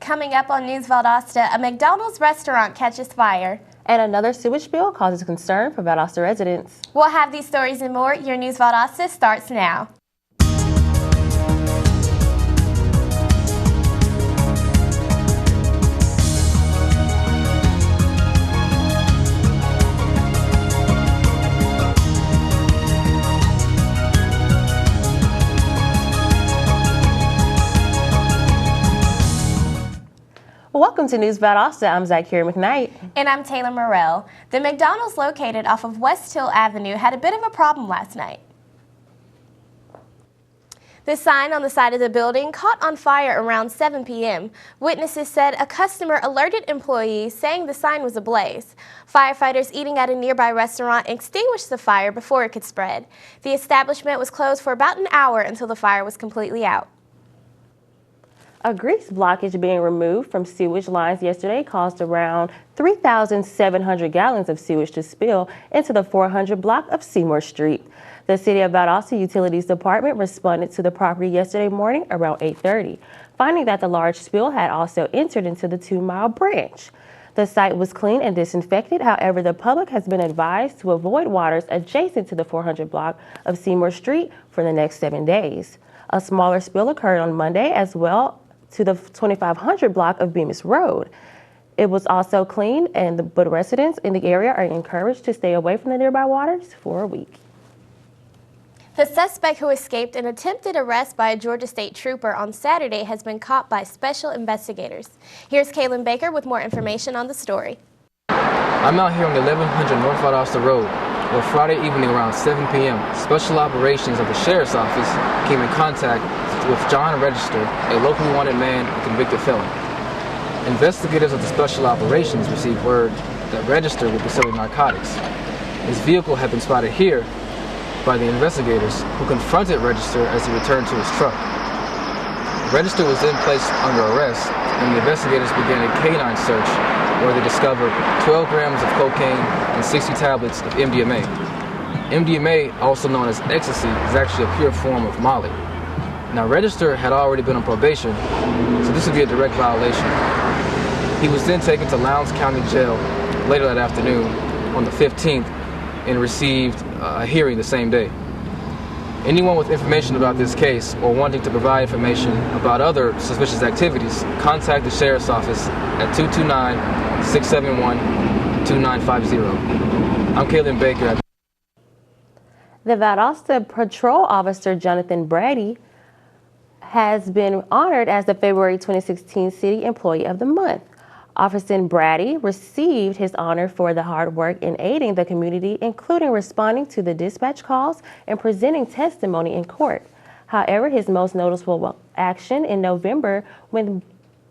Coming up on News Valdosta, a McDonald's restaurant catches fire. And another sewage spill causes concern for Valdosta residents. We'll have these stories and more. Your News Valdosta starts now. Welcome to News Valdosta. I'm Zaccharia McKnight. And I'm Taylor Morrell. The McDonald's located off of West Hill Avenue had a bit of a problem last night. The sign on the side of the building caught on fire around 7 p.m. Witnesses said a customer alerted employees saying the sign was ablaze. Firefighters eating at a nearby restaurant extinguished the fire before it could spread. The establishment was closed for about an hour until the fire was completely out. A grease blockage being removed from sewage lines yesterday caused around 3,700 gallons of sewage to spill into the 400 block of Seymour Street. The City of Valdosta Utilities Department responded to the property yesterday morning around 8:30, finding that the large spill had also entered into the 2-mile branch. The site was cleaned and disinfected. However, the public has been advised to avoid waters adjacent to the 400 block of Seymour Street for the next 7 days. A smaller spill occurred on Monday as well to the 2500 block of Bemis Road. It was also cleaned, but residents in the area are encouraged to stay away from the nearby waters for a week. The suspect who escaped an attempted arrest by a Georgia State trooper on Saturday has been caught by special investigators. Here's Kaylon Baker with more information on the story. I'm out here on 1100 North Valdosta Road, where Friday evening around 7 p.m., Special Operations of the Sheriff's Office came in contact with John Register, a locally wanted man and convicted felon. Investigators of the Special Operations received word that Register would be selling narcotics. His vehicle had been spotted here by the investigators, who confronted Register as he returned to his truck. Register was then placed under arrest, and the investigators began a canine search where they discovered 12 grams of cocaine and 60 tablets of MDMA. MDMA, also known as ecstasy, is actually a pure form of Molly. Now, Register had already been on probation, so this would be a direct violation. He was then taken to Lowndes County Jail later that afternoon on the 15th and received a hearing the same day. Anyone with information about this case or wanting to provide information about other suspicious activities, contact the Sheriff's Office at 229-671-2950. I'm Kaylon Baker. The Valdosta Patrol Officer Jonathan Brady has been honored as the February 2016 City Employee of the Month. Officer Brady received his honor for the hard work in aiding the community, including responding to the dispatch calls and presenting testimony in court. However, his most noticeable action in November when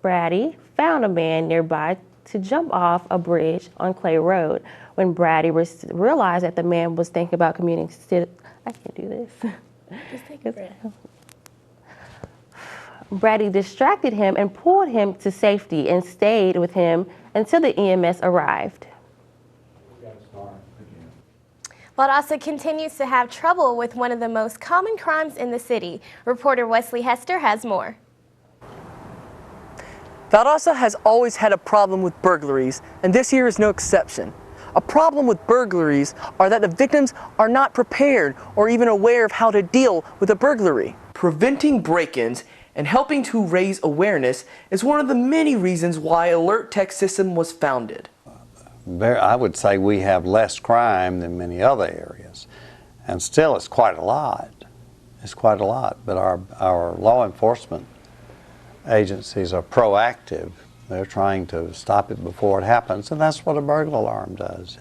Brady found a man nearby to jump off a bridge on Clay Road. When Brady realized that the man was thinking about commuting, I can't do this. Just take a breath. Brady distracted him and pulled him to safety and stayed with him until the EMS arrived. Valdosta continues to have trouble with one of the most common crimes in the city. Reporter Wesley Hester has more. Valdosta has always had a problem with burglaries, and this year is no exception. A problem with burglaries are that the victims are not prepared or even aware of how to deal with a burglary. Preventing break-ins and helping to raise awareness is one of the many reasons why Alert Tech System was founded. I would say we have less crime than many other areas, and still it's quite a lot. It's quite a lot, but our law enforcement agencies are proactive. They're trying to stop it before it happens, and that's what a burglar alarm does.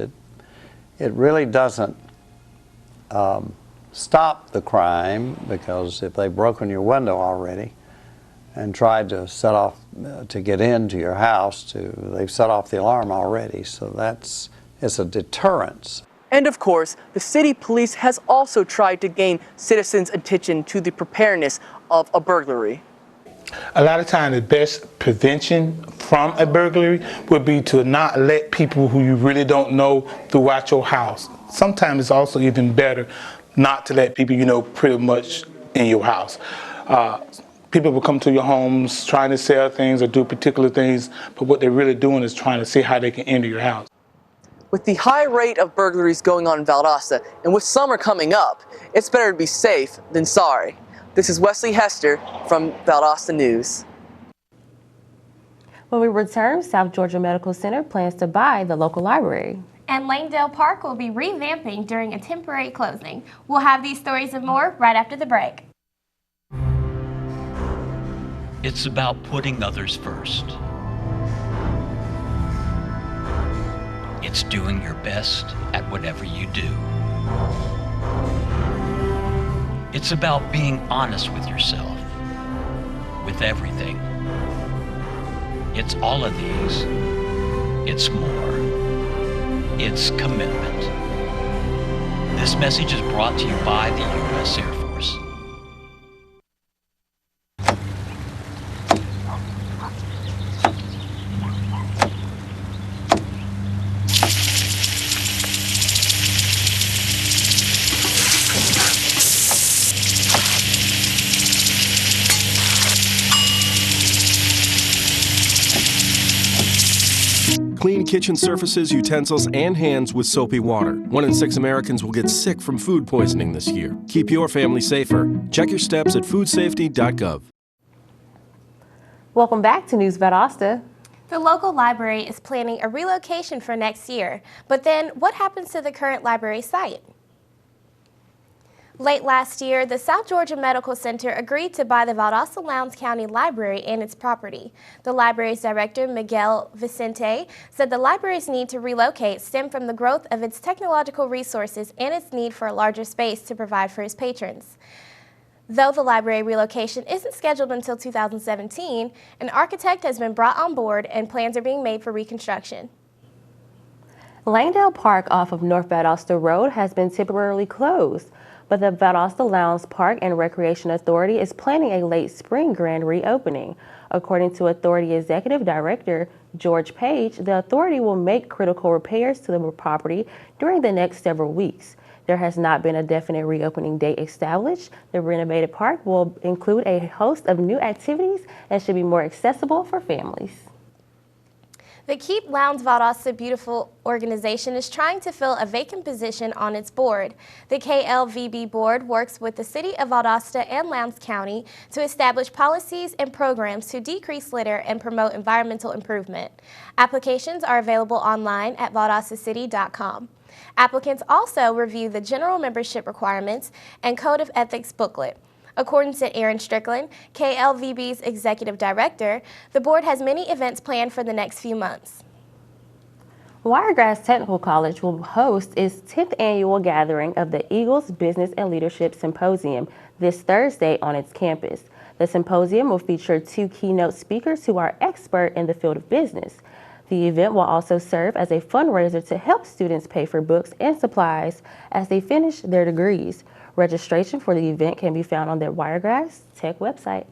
It really doesn't stop the crime, because if they've broken your window already and tried to set off to get into your house, they've set off the alarm already. So it's a deterrence. And of course, the city police has also tried to gain citizens' attention to the preparedness of a burglary. A lot of times the best prevention from a burglary would be to not let people who you really don't know throughout your house. Sometimes it's also even better not to let people you know pretty much in your house. People will come to your homes trying to sell things or do particular things, but what they're really doing is trying to see how they can enter your house. With the high rate of burglaries going on in Valdosta, and with summer coming up, it's better to be safe than sorry. This is Wesley Hester from Valdosta News. When we return, South Georgia Medical Center plans to buy the local library. And Langdale Park will be revamping during a temporary closing. We'll have these stories and more right after the break. It's about putting others first. It's doing your best at whatever you do. It's about being honest with yourself, with everything. It's all of these. It's more. It's commitment. This message is brought to you by the U.S. Air Force. Clean kitchen surfaces, utensils, and hands with soapy water. 1 in 6 Americans will get sick from food poisoning this year. Keep your family safer. Check your steps at foodsafety.gov. Welcome back to News Valdosta. The local library is planning a relocation for next year, but then what happens to the current library site? Late last year, the South Georgia Medical Center agreed to buy the Valdosta-Lowndes County Library and its property. The library's director, Miguel Vicente, said the library's need to relocate stemmed from the growth of its technological resources and its need for a larger space to provide for its patrons. Though the library relocation isn't scheduled until 2017, an architect has been brought on board and plans are being made for reconstruction. Langdale Park off of North Valdosta Road has been temporarily closed, but the Valdosta-Lowndes Park and Recreation Authority is planning a late spring grand reopening. According to Authority Executive Director George Page, the authority will make critical repairs to the property during the next several weeks. There has not been a definite reopening date established. The renovated park will include a host of new activities and should be more accessible for families. The Keep Lowndes Valdosta Beautiful organization is trying to fill a vacant position on its board. The KLVB board works with the City of Valdosta and Lowndes County to establish policies and programs to decrease litter and promote environmental improvement. Applications are available online at valdostacity.com. Applicants also review the general membership requirements and Code of Ethics booklet. According to Aaron Strickland, KLVB's executive director, the board has many events planned for the next few months. Wiregrass Technical College will host its 10th annual gathering of the Eagles Business and Leadership Symposium this Thursday on its campus. The symposium will feature 2 keynote speakers who are expert in the field of business. The event will also serve as a fundraiser to help students pay for books and supplies as they finish their degrees. Registration for the event can be found on their Wiregrass Tech website.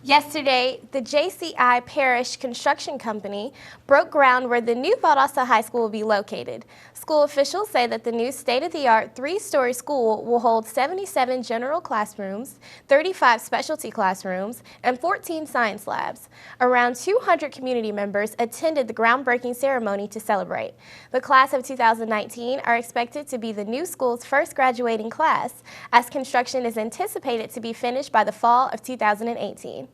Yesterday, the JCI Parish Construction Company broke ground where the new Valdosta High School will be located. School officials say that the new state-of-the-art 3-story school will hold 77 general classrooms, 35 specialty classrooms, and 14 science labs. Around 200 community members attended the groundbreaking ceremony to celebrate. The class of 2019 are expected to be the new school's first graduating class, as construction is anticipated to be finished by the fall of 2018.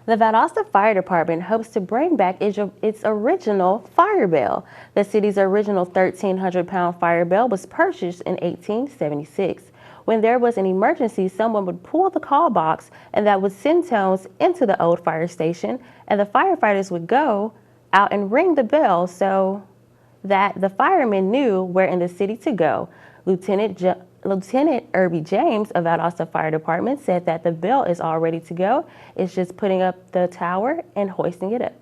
The Valdosta Fire Department hopes to bring back its original fire bell. The city's original 1,300-pound fire bell was purchased in 1876. When there was an emergency, someone would pull the call box and that would send tones into the old fire station, and the firefighters would go out and ring the bell so that the firemen knew where in the city to go. Lieutenant Irby James of Valdosta Fire Department said that the bell is all ready to go. It's just putting up the tower and hoisting it up.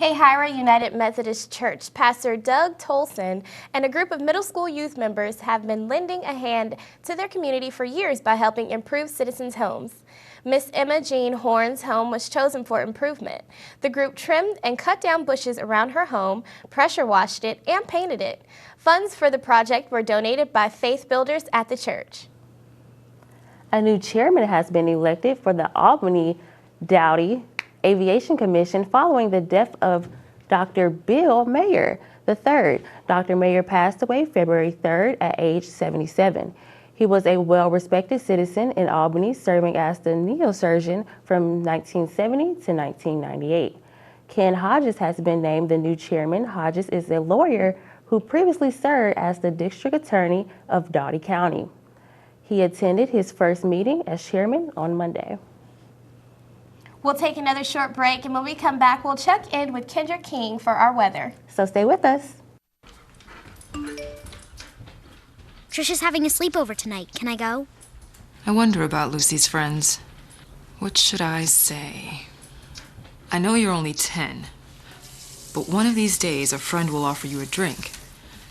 Hayhira United Methodist Church Pastor Doug Tolson and a group of middle school youth members have been lending a hand to their community for years by helping improve citizens' homes. Miss Emma Jean Horn's home was chosen for improvement. The group trimmed and cut down bushes around her home, pressure washed it, and painted it. Funds for the project were donated by faith builders at the church. A new chairman has been elected for the Albany Dowdy Aviation Commission following the death of Dr. Bill Mayer III. Dr. Mayer passed away February 3rd at age 77. He was a well-respected citizen in Albany, serving as the neosurgeon from 1970 to 1998. Ken Hodges has been named the new chairman. Hodges is a lawyer who previously served as the district attorney of Doughty County. He attended his first meeting as chairman on Monday. We'll take another short break, and when we come back, we'll check in with Kendra King for our weather. So stay with us. Trisha's having a sleepover tonight. Can I go? I wonder about Lucy's friends. What should I say? I know you're only 10, but one of these days a friend will offer you a drink.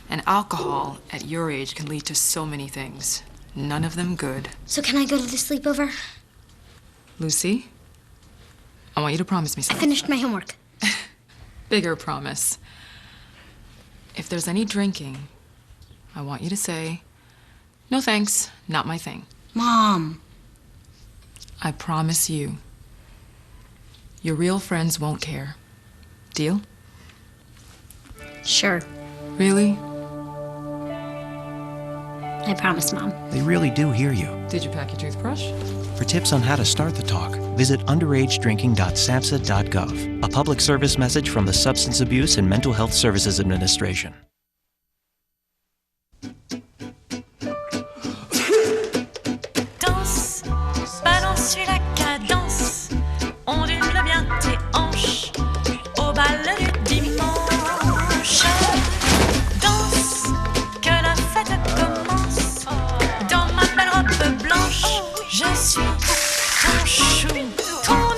And alcohol at your age can lead to so many things. None of them good. So can I go to the sleepover? Lucy, I want you to promise me I something. finished my homework. Bigger promise. If there's any drinking, I want you to say, "No thanks, not my thing." Mom. I promise you, your real friends won't care. Deal? Sure. Really? I promise, Mom. They really do hear you. Did you pack your toothbrush? For tips on how to start the talk, visit underagedrinking.samhsa.gov, a public service message from the Substance Abuse and Mental Health Services Administration. Danse, balance la cadence, ondule bien tes hanches, au bal du dimanche. Danse, que la fête commence, dans ma belle robe blanche, je suis ton chou.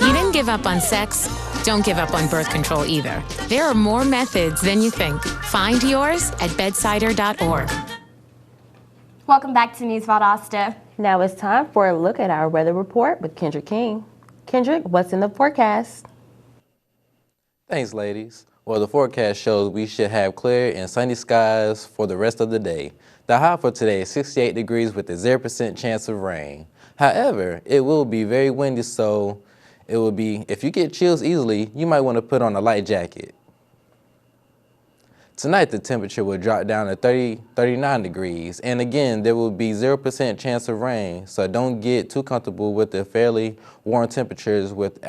You didn't give up on sex. Don't give up on birth control either. There are more methods than you think. Find yours at bedsider.org. Welcome back to News Valdosta. Now it's time for a look at our weather report with Kendrick King. Kendrick, what's in the forecast? Thanks, ladies. Well, the forecast shows we should have clear and sunny skies for the rest of the day. The high for today is 68 degrees with a 0% chance of rain. However, it will be very windy, so it will be, if you get chills easily, you might want to put on a light jacket. Tonight, the temperature will drop down to 39 degrees, and again, there will be 0% chance of rain, so don't get too comfortable with the fairly warm temperatures with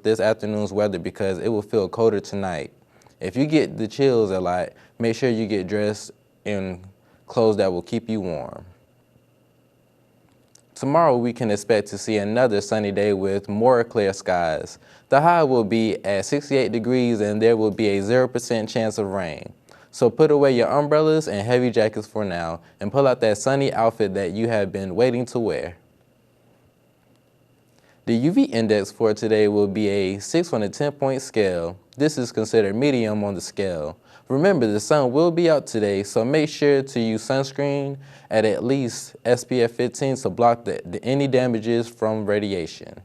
this afternoon's weather because it will feel colder tonight. If you get the chills a lot, make sure you get dressed in clothes that will keep you warm. Tomorrow, we can expect to see another sunny day with more clear skies. The high will be at 68 degrees, and there will be a 0% chance of rain. So put away your umbrellas and heavy jackets for now and pull out that sunny outfit that you have been waiting to wear. The UV index for today will be a 6 on a 10-point scale. This is considered medium on the scale. Remember, the sun will be out today, so make sure to use sunscreen at least SPF 15 to block any damages from radiation.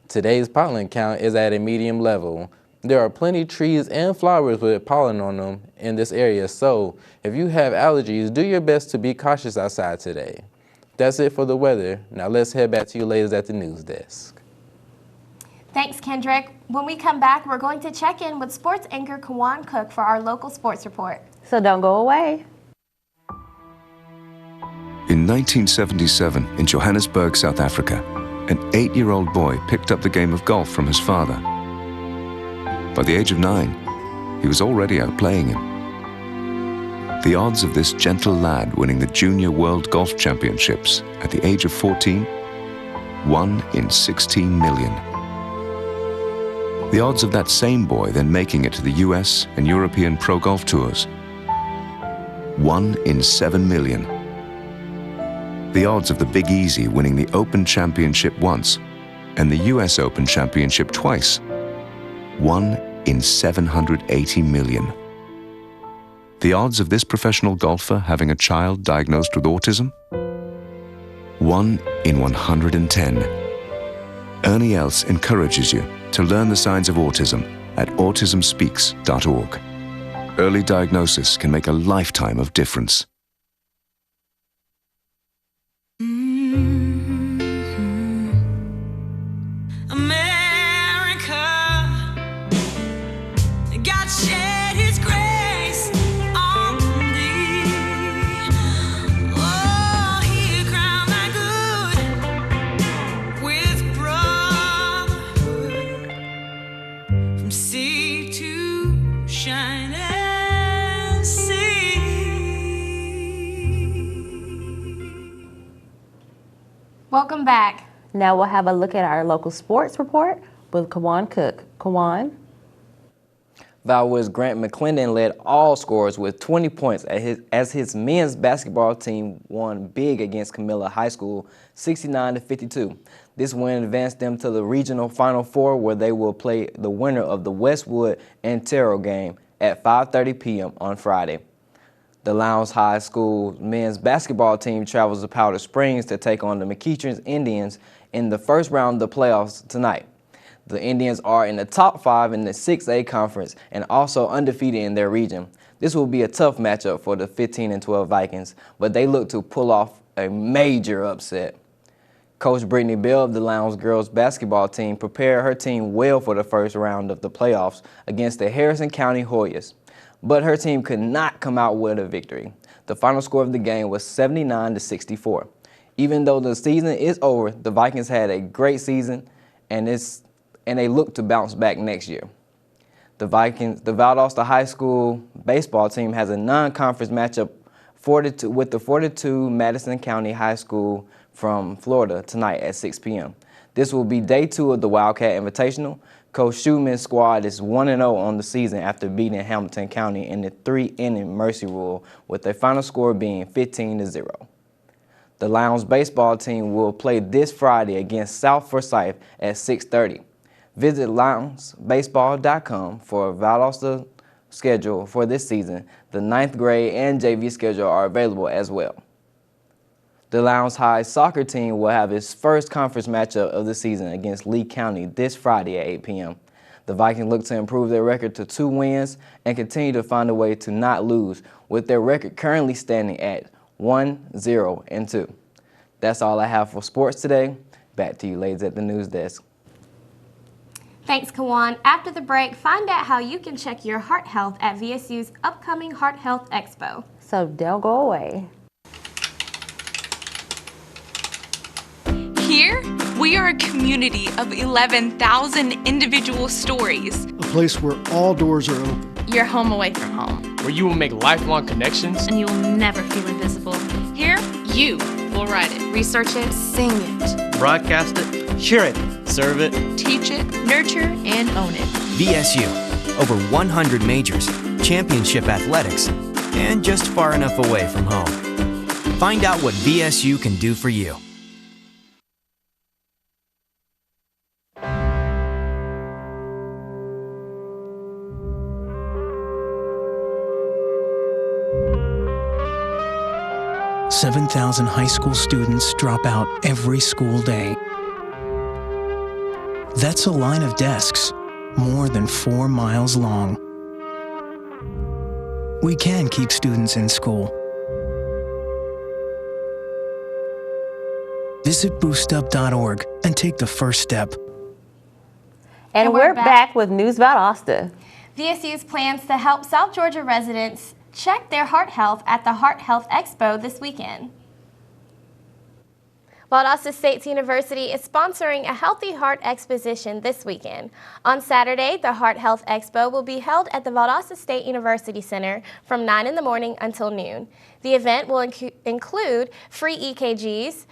Today's pollen count is at a medium level. There are plenty of trees and flowers with pollen on them in this area, so if you have allergies, do your best to be cautious outside today. That's it for the weather. Now let's head back to you ladies at the news desk. Thanks, Kendrick. When we come back, we're going to check in with sports anchor Kawan Cook for our local sports report. So don't go away. In 1977, in Johannesburg, South Africa, an 8-year-old boy picked up the game of golf from his father. By the age of 9, he was already outplaying him. The odds of this gentle lad winning the Junior World Golf Championships at the age of 14, 1 in 16 million. The odds of that same boy then making it to the US and European Pro Golf Tours, 1 in 7 million. The odds of the Big Easy winning the Open Championship once and the US Open Championship twice, 1 in 780 million. The odds of this professional golfer having a child diagnosed with autism? 1 in 110. Ernie Els encourages you to learn the signs of autism at autismspeaks.org. Early diagnosis can make a lifetime of difference. Welcome back. Now we'll have a look at our local sports report with Kawan Cook. Kawan? Valwood's Grant McClendon led all scorers with 20 points as his men's basketball team won big against Camilla High School 69-52. This win advanced them to the regional Final Four, where they will play the winner of the Westwood and Terrell game at 5:30 p.m. on Friday. The Lowndes High School men's basketball team travels to Powder Springs to take on the McEachern's Indians in the first round of the playoffs tonight. The Indians are in the top 5 in the 6A conference and also undefeated in their region. This will be a tough matchup for the 15-12 Vikings, but they look to pull off a major upset. Coach Brittany Bell of the Lowndes girls basketball team prepared her team well for the first round of the playoffs against the Harrison County Hoyas, but her team could not come out with a victory. The final score of the game was 79-64. Even though the season is over, the Vikings had a great season and they look to bounce back next year. The Valdosta High School baseball team has a non-conference matchup with the 42 Madison County High School from Florida tonight at 6 p.m. This will be day 2 of the Wildcat Invitational. Coach Schuman's squad is 1-0 on the season after beating Hamilton County in the 3-inning Mercy Rule, with their final score being 15-0. The Lowndes baseball team will play this Friday against South Forsyth at 6:30. Visit LowndeSbaseball.com for a Valdosta schedule for this season. The 9th grade and JV schedule are available as well. The Lowndes High soccer team will have its first conference matchup of the season against Lee County this Friday at 8 p.m. The Vikings look to improve their record to 2 wins and continue to find a way to not lose, with their record currently standing at 1-0-2. That's all I have for sports today. Back to you ladies at the news desk. Thanks, Kawan. After the break, find out how you can check your heart health at VSU's upcoming Heart Health Expo. So don't go away. Here, we are a community of 11,000 individual stories. A place where all doors are open. Your home away from home. Where you will make lifelong connections. And you will never feel invisible. Here, you will write it, research it, sing it, broadcast it, share it, serve it, teach it, nurture, and own it. VSU, over 100 majors, championship athletics, and just far enough away from home. Find out what VSU can do for you. $7,000 high school students drop out every school day. That's a line of desks more than 4 miles long. We can keep students in school. Visit boostup.org and take the first step. And we're back with News Valdosta. VSU's plans to help South Georgia residents check their heart health at the Heart Health Expo this weekend. Valdosta State University is sponsoring a Healthy Heart Exposition this weekend. On Saturday, the Heart Health Expo will be held at the Valdosta State University Center from 9 in the morning until noon. The event will include free EKGs,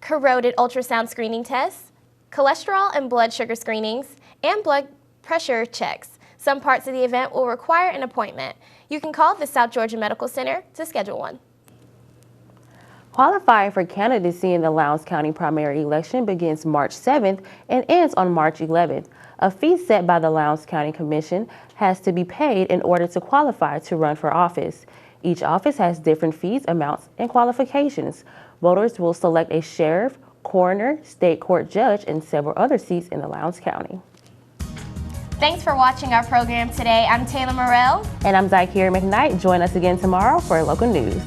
carotid ultrasound screening tests, cholesterol and blood sugar screenings, and blood pressure checks. Some parts of the event will require an appointment. You can call the South Georgia Medical Center to schedule one. Qualifying for candidacy in the Lowndes County primary election begins March 7th and ends on March 11th. A fee set by the Lowndes County Commission has to be paid in order to qualify to run for office. Each office has different fees, amounts, and qualifications. Voters will select a sheriff, coroner, state court judge, and several other seats in the Lowndes County. Thanks for watching our program today. I'm Taylor Morrell. And I'm Zykira McKnight. Join us again tomorrow for local news.